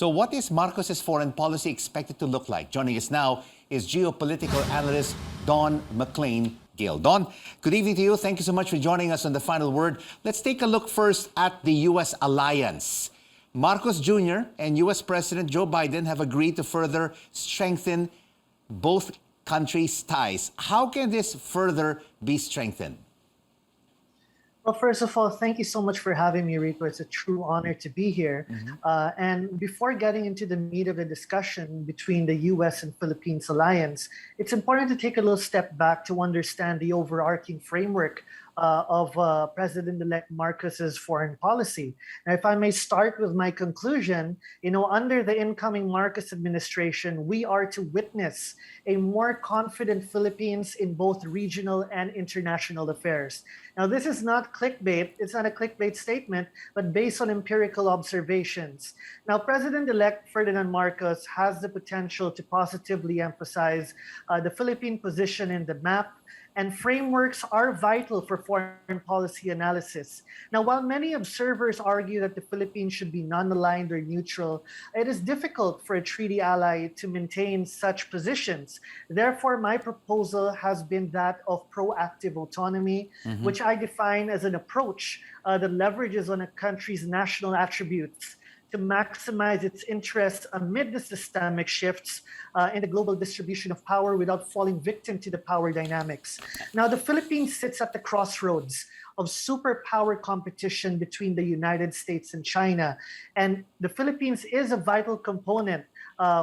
So what is Marcos's foreign policy expected to look like? Joining us now is geopolitical analyst Don Mclain. Gill. Don, good evening to you. Thank you so much for joining us on The Final Word. Let's take a look first at the U.S. alliance. Marcos Jr. and U.S. President Joe Biden have agreed to further strengthen both countries' ties. How can this further be strengthened? Well, first of all, thank you so much for having me, Rico. It's a true honor to be here. And before getting into the meat of the discussion between the U.S. and Philippines alliance, it's important to take a little step back to understand the overarching framework of President-elect Marcos's foreign policy. Now, if I may start with my conclusion, under the incoming Marcos administration, we are to witness a more confident Philippines in both regional and international affairs. Now, this is not clickbait. It's not a clickbait statement, but based on empirical observations. Now, President-elect Ferdinand Marcos has the potential to positively emphasize the Philippine position in the map, and frameworks are vital for foreign policy analysis. Now, while many observers argue that the Philippines should be non-aligned or neutral, it is difficult for a treaty ally to maintain such positions. Therefore, my proposal has been that of proactive autonomy, which I define as an approach that leverages on a country's national attributes to maximize its interests amid the systemic shifts in the global distribution of power without falling victim to the power dynamics. Now, the Philippines sits at the crossroads of superpower competition between the United States and China. And the Philippines is a vital component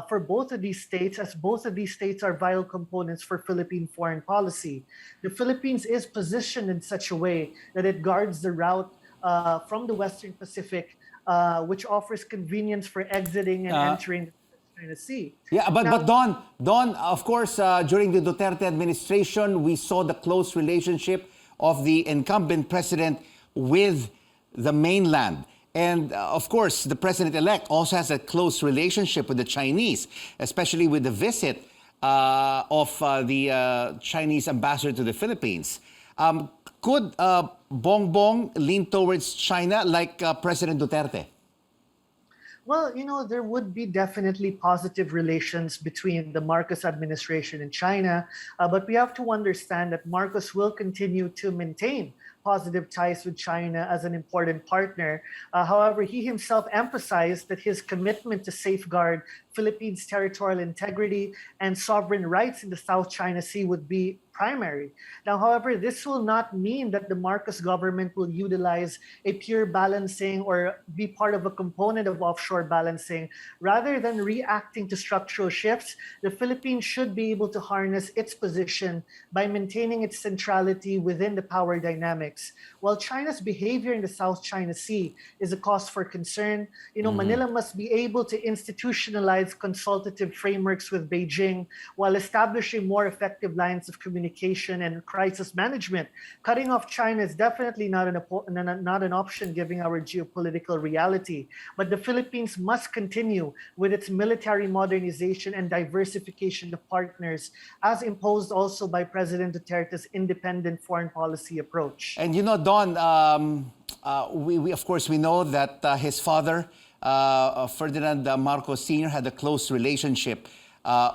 for both of these states, as both of these states are vital components for Philippine foreign policy. The Philippines is positioned in such a way that it guards the route from the Western Pacific, which offers convenience for exiting and entering the China Sea. Yeah, but Don, of course, during the Duterte administration, we saw the close relationship of the incumbent president with the mainland. And of course, the president-elect also has a close relationship with the Chinese, especially with the visit of the Chinese ambassador to the Philippines. Could Bongbong lean towards China like President Duterte? Well, there would be definitely positive relations between the Marcos administration and China, but we have to understand that Marcos will continue to maintain positive ties with China as an important partner. However, he himself emphasized that his commitment to safeguard Philippines' territorial integrity and sovereign rights in the South China Sea would be primary. Now, however, this will not mean that the Marcos government will utilize a pure balancing or be part of a component of offshore balancing. Rather than reacting to structural shifts, the Philippines should be able to harness its position by maintaining its centrality within the power dynamics. While China's behavior in the South China Sea is a cause for concern, Manila must be able to institutionalize consultative frameworks with Beijing while establishing more effective lines of communication and crisis management. Cutting off China is definitely not an option given our geopolitical reality. But the Philippines must continue with its military modernization and diversification of partners, as imposed also by President Duterte's independent foreign policy approach. And Don, we of course we know that his father, Ferdinand Marcos Sr., had a close relationship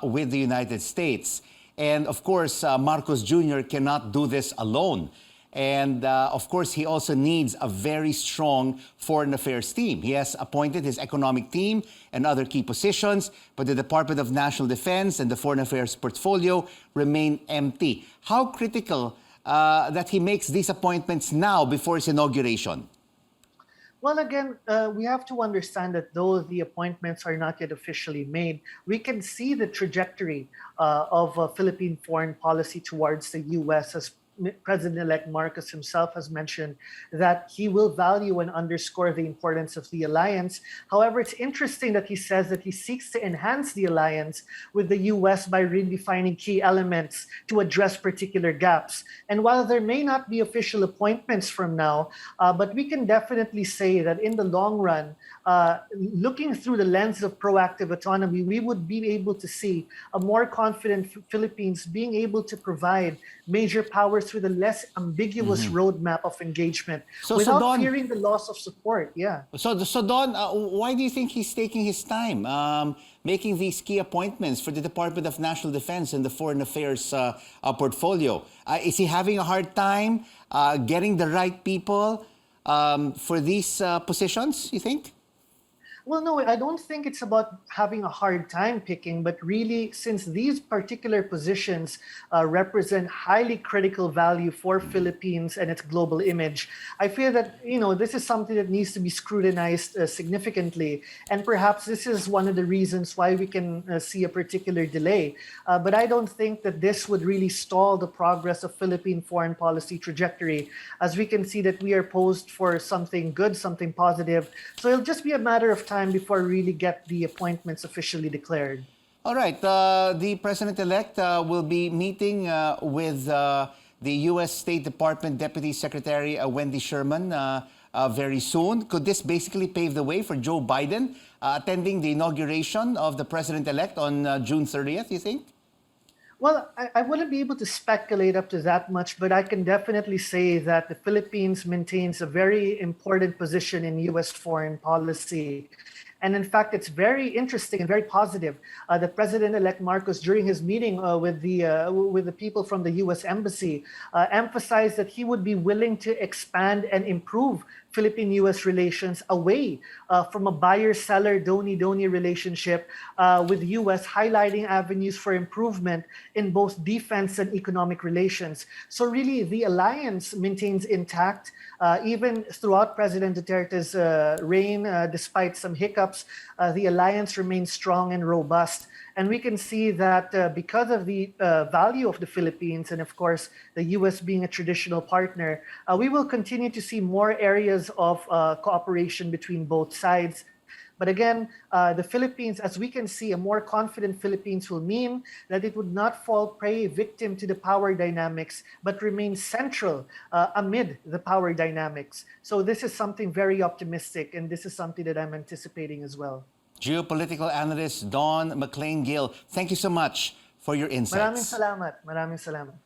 with the United States. And of course, Marcos Jr. cannot do this alone. And of course, he also needs a very strong foreign affairs team. He has appointed his economic team and other key positions, but the Department of National Defense and the foreign affairs portfolio remain empty. How critical that he makes these appointments now before his inauguration? Well, again, we have to understand that though the appointments are not yet officially made, we can see the trajectory of Philippine foreign policy towards the U.S. as President-elect Marcos himself has mentioned that he will value and underscore the importance of the alliance. However, it's interesting that he says that he seeks to enhance the alliance with the U.S. by redefining key elements to address particular gaps. And while there may not be official appointments from now, but we can definitely say that in the long run, looking through the lens of proactive autonomy, we would be able to see a more confident Philippines being able to provide major power course, with a less ambiguous roadmap of engagement So without Don, fearing the loss of support. Yeah. So Don, why do you think he's taking his time making these key appointments for the Department of National Defense and the Foreign Affairs portfolio? Is he having a hard time getting the right people for these positions, you think? Well, no, I don't think it's about having a hard time picking, but really, since these particular positions represent highly critical value for Philippines and its global image, I feel that, this is something that needs to be scrutinized significantly. And perhaps this is one of the reasons why we can see a particular delay. But I don't think that this would really stall the progress of Philippine foreign policy trajectory, as we can see that we are posed for something good, something positive. So it'll just be a matter of time before we really get the appointments officially declared. All right. The president-elect will be meeting with the U.S. State Department Deputy Secretary Wendy Sherman very soon. Could this basically pave the way for Joe Biden attending the inauguration of the president-elect on June 30th, you think? Well, I wouldn't be able to speculate up to that much, but I can definitely say that the Philippines maintains a very important position in U.S. foreign policy. And in fact, it's very interesting and very positive that President-elect Marcos, during his meeting with the people from the U.S. Embassy, emphasized that he would be willing to expand and improve Philippine-U.S. relations away from a buyer-seller, donor-donor relationship with the U.S., highlighting avenues for improvement in both defense and economic relations. So really, the alliance maintains intact, even throughout President Duterte's reign, despite some hiccups, the alliance remains strong and robust. And we can see that because of the value of the Philippines and, of course, the U.S. being a traditional partner, we will continue to see more areas of cooperation between both sides. But again, the Philippines, as we can see, a more confident Philippines will mean that it would not fall prey victim to the power dynamics, but remain central amid the power dynamics. So this is something very optimistic, and this is something that I'm anticipating as well. Geopolitical analyst Don Mclain Gill, thank you so much for your Maraming insights. salamat. Maraming salamat.